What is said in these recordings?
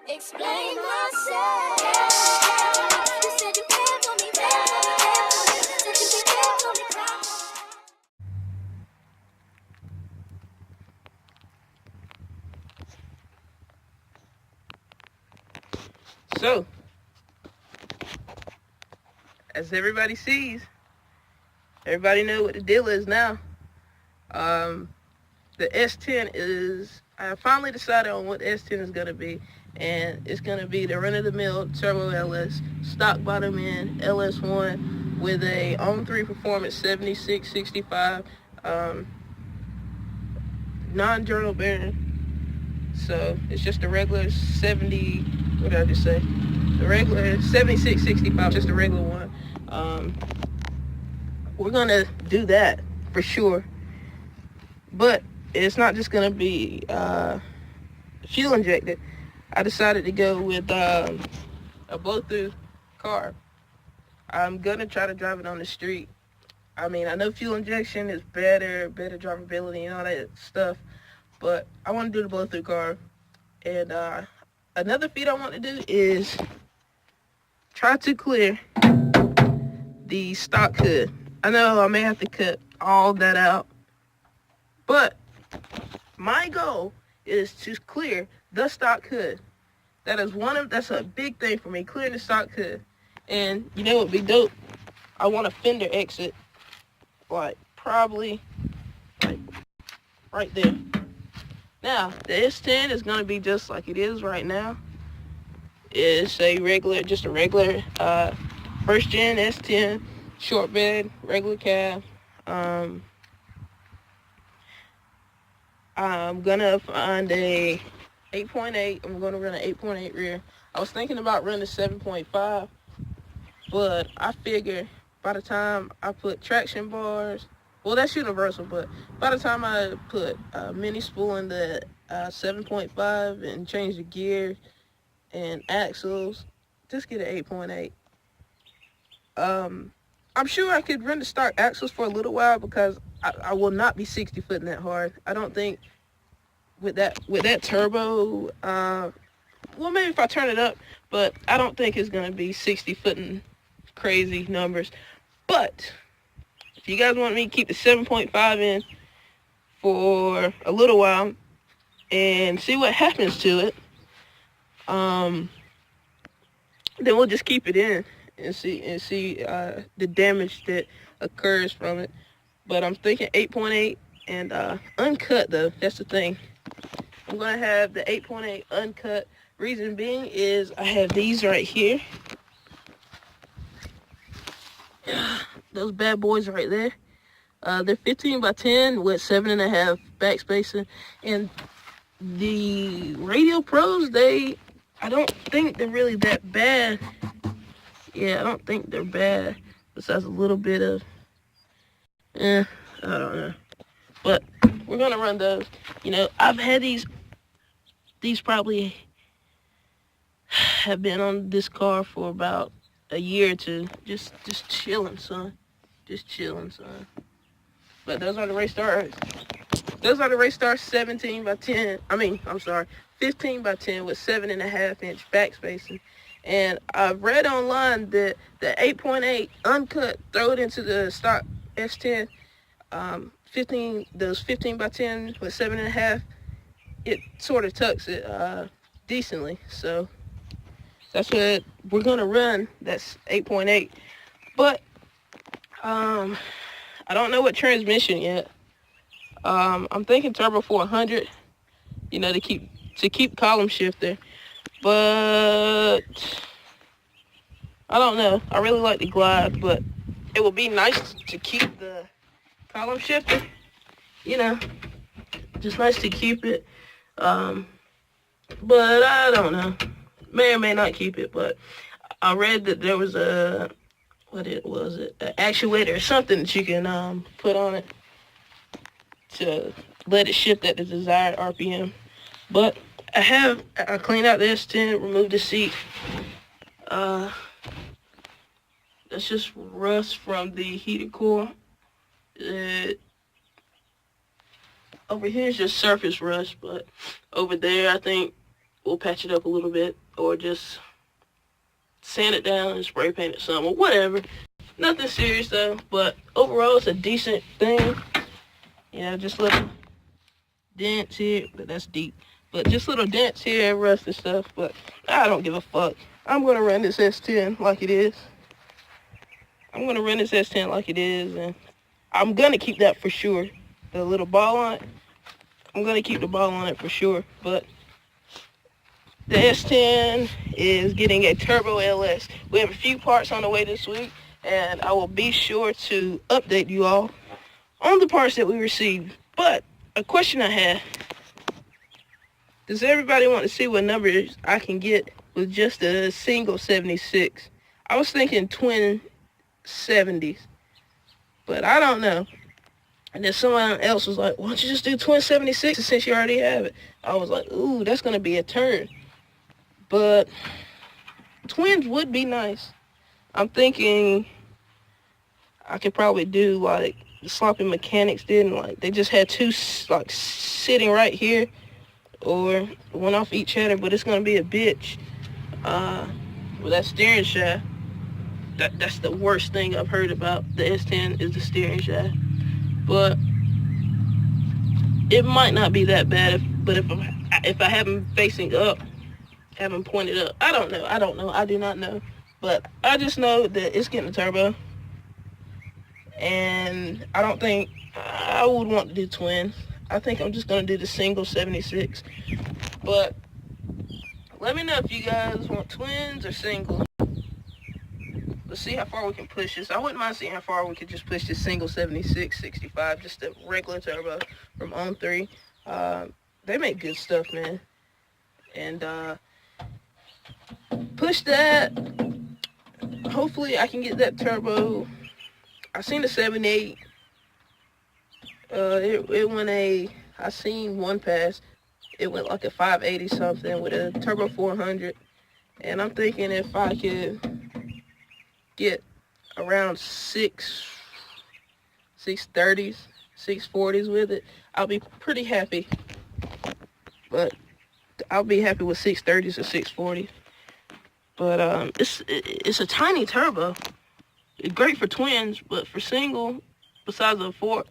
Explain myself. You said you care for me, said you care for me, cry. So, as everybody sees, everybody know what the deal is now. The S10 is, I finally decided on what the S10 is going to be, and it's going to be the run-of-the-mill turbo LS, stock bottom end LS1 with a on-3 performance 7665, non-journal bearing. So it's just a regular 70, what did I just say? The regular 7665, just a regular one. We're going to do that for sure. But it's not just going to be fuel injected. I decided to go with a blow-through car. I'm going to try to drive it on the street. I mean, I know fuel injection is better drivability and all that stuff, but I want to do the blow-through car. And another feat I want to do is try to clear the stock hood. I know I may have to cut all that out, but my goal is to clear the stock hood. That's a big thing for me, clearing the stock hood. And you know what would be dope? I want a fender exit, probably right there. Now, the S10 is going to be just like it is right now. It's just a regular first gen S10, short bed, regular cab. I'm gonna find a 8.8. I'm gonna run an 8.8 rear. I was thinking about running 7.5, but I figure by the time I put traction bars, well, that's universal, but by the time I put a mini spool in the 7.5 and change the gear and axles, just get an 8.8. I'm sure I could run the stock axles for a little while because I will not be 60 footing that hard. I don't think with that turbo, well, maybe if I turn it up, but I don't think it's going to be 60 footing crazy numbers. But if you guys want me to keep the 7.5 in for a little while and see what happens to it, then we'll just keep it in and see the damage that occurs from it. But I'm thinking 8.8 and uncut though. That's the thing. I'm gonna have the 8.8 uncut. Reason being is I have these right here. Those bad boys right there. They're 15 by 10 with 7.5 back spacing, and the Radio Pros, I don't think they're really that bad. Yeah, I don't think they're bad. Besides a little bit of, I don't know. But we're gonna run those. You know, I've had these probably have been on this car for about a year or two. Just chilling, son. Just chilling, son. But those are the Raystar. Those are the Raystar 17 by 10. 15 by 10 with 7.5 inch back spacing. And I've read online that the 8.8 uncut, throw it into the stock S10, 15 by 10 with 7.5, it sort of tucks it decently. So that's what we're gonna run. That's 8.8. But I don't know what transmission yet. I'm thinking turbo 400, you know, to keep column shifter. But I don't know. I really like the glide, but it would be nice to keep the column shifter. You know, just nice to keep it. But I don't know. May or may not keep it. But I read that there was an actuator or something that you can put on it to let it shift at the desired RPM. But I cleaned out the S10, removed the seat. That's just rust from the heated core. Over here is just surface rust, but over there I think we'll patch it up a little bit, or just sand it down and spray paint it some, or whatever. Nothing serious though, but overall it's a decent thing. Just little dents here, but that's deep. But just little dents here, rust and stuff, but I don't give a fuck. I'm gonna run this S10 like it is. And I'm gonna keep that for sure. The little ball on it, I'm gonna keep the ball on it for sure, but the S10 is getting a turbo LS. We have a few parts on the way this week, and I will be sure to update you all on the parts that we received. But a question I have, does everybody want to see what numbers I can get with just a single 76? I was thinking twin 70s, but I don't know. And then someone else was like, why don't you just do twin 76 since you already have it? I was like, ooh, that's going to be a turn. But twins would be nice. I'm thinking I could probably do like the Sloppy Mechanics did, and like they just had two like sitting right here, or one off each header, but it's gonna be a bitch. With that steering shaft, that's the worst thing I've heard about the S10 is the steering shaft. But it might not be that bad if I have them facing up, have them pointed up. I don't know. I do not know. But I just know that it's getting a turbo. And I don't think I would want to do twins. I think I'm just going to do the single 76. But let me know if you guys want twins or single. Let's see how far we can push this. I wouldn't mind seeing how far we could just push this single 76, 65, just a regular turbo from On 3. They make good stuff, man. And push that. Hopefully I can get that turbo. I seen the 78. It went I seen one pass. It went like a 580 something with a turbo 400. And I'm thinking if I could get around 630s, 640s with it, I'll be pretty happy. But I'll be happy with 630s or 640s. But it's a tiny turbo. It's great for twins, but for single, besides a four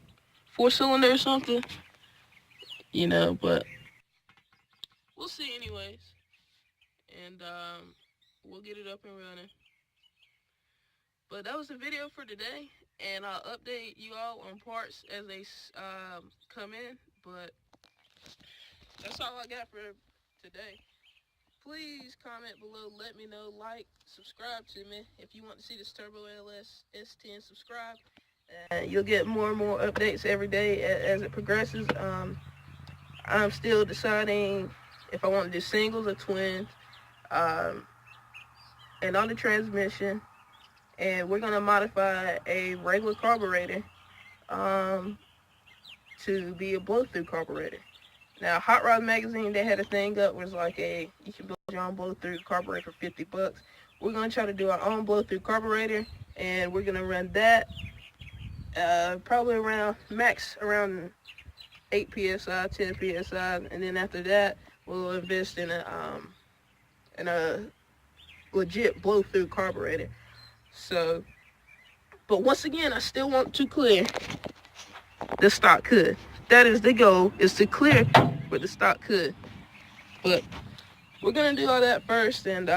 cylinder or something, but we'll see anyways. And we'll get it up and running. But that was the video for today, and I'll update you all on parts as they come in. But that's all I got for today. Please comment below, let me know, like, subscribe to me. If you want to see this Turbo LS S10, subscribe. You'll get more and more updates every day as it progresses. I'm still deciding if I want to do singles or twins. And on the transmission. And we're going to modify a regular carburetor to be a blow-through carburetor. Now, Hot Rod Magazine, they had a thing up where it's like you can build your own blow-through carburetor for $50. We're going to try to do our own blow-through carburetor, and we're going to run that probably around 8 psi, 10 psi, and then after that, we'll invest in a legit blow-through carburetor. So, but once again, I still want to clear the stock hood. That is the goal, is to clear where the stock hood. But we're going to do all that first, and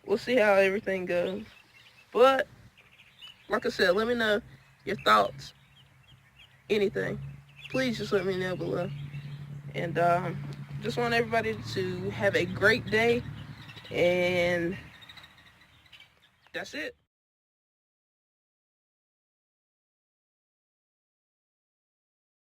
we'll see how everything goes. But, like I said, let me know your thoughts, anything. Please just let me know below. And just want everybody to have a great day, and that's it.